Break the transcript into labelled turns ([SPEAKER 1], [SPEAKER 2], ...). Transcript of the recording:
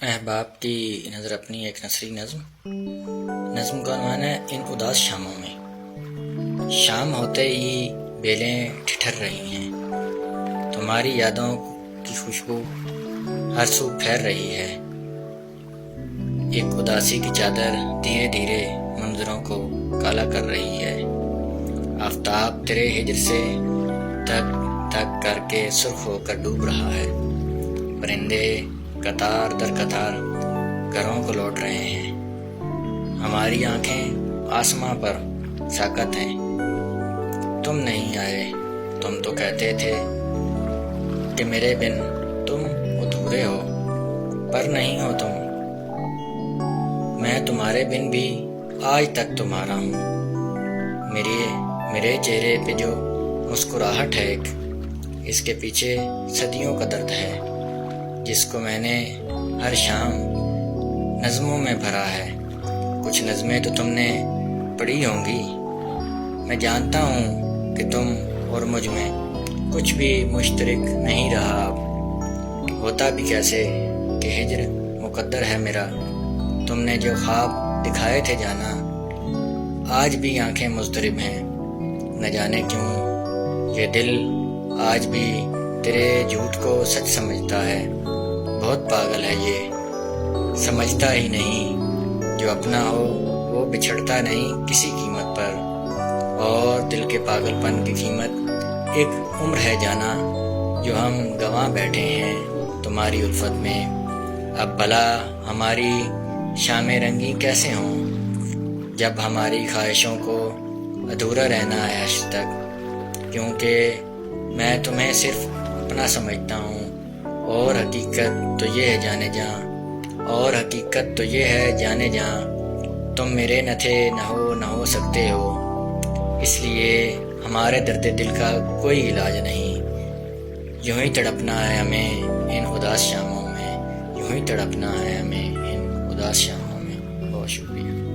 [SPEAKER 1] احباب کی نظر اپنی ایک نثری نظم کا عنوان ہے ان اداس شاموں میں۔ شام ہوتے ہی بیلیں ٹھٹھر رہی ہیں، تمہاری یادوں کی خوشبو ہر سو پھیر رہی ہے۔ ایک اداسی کی چادر دھیرے دھیرے منظروں کو کالا کر رہی ہے۔ آفتاب تیرے ہجر سے دھک دھک کر کے سرخ ہو کر ڈوب رہا ہے۔ پرندے قطار در قطار گھروں کو لوٹ رہے ہیں۔ ہماری آنکھیں آسماں پر ساکت ہیں۔ تم نہیں آئے، تم تو کہتے تھے کہ میرے بن تم ادھورے ہو، پر نہیں ہو تم۔ میں تمہارے بن بھی آج تک تمہارا ہوں۔ میرے چہرے پہ جو مسکراہٹ ہے اس کے پیچھے صدیوں کا درد ہے، جس کو میں نے ہر شام نظموں میں بھرا ہے۔ کچھ نظمیں تو تم نے پڑھی ہوں گی۔ میں جانتا ہوں کہ تم اور مجھ میں کچھ بھی مشترک نہیں رہا اب۔ ہوتا بھی کیسے کہ ہجر مقدر ہے میرا۔ تم نے جو خواب دکھائے تھے جانا، آج بھی آنکھیں مضطرب ہیں۔ نہ جانے کیوں یہ دل آج بھی تیرے جھوٹ کو سچ سمجھتا ہے۔ بہت پاگل ہے یہ، سمجھتا ہی نہیں جو اپنا ہو وہ بچھڑتا نہیں کسی قیمت پر۔ اور دل کے پاگل پن کی قیمت ایک عمر ہے جانا، جو ہم گنوا بیٹھے ہیں تمہاری الفت میں۔ اب بھلا ہماری شام رنگی کیسے ہوں، جب ہماری خواہشوں کو ادھورا رہنا ہے عشق تک۔ کیونکہ میں تمہیں صرف اپنا سمجھتا ہوں، اور حقیقت تو یہ ہے جانے جاں تم میرے نہ تھے، نہ ہو سکتے ہو۔ اس لیے ہمارے درد دل کا کوئی علاج نہیں۔ یوں ہی تڑپنا ہے ہمیں ان اداس شاموں میں، یوں ہی تڑپنا ہے ہمیں ان اداس شاموں میں۔ بہت شکریہ۔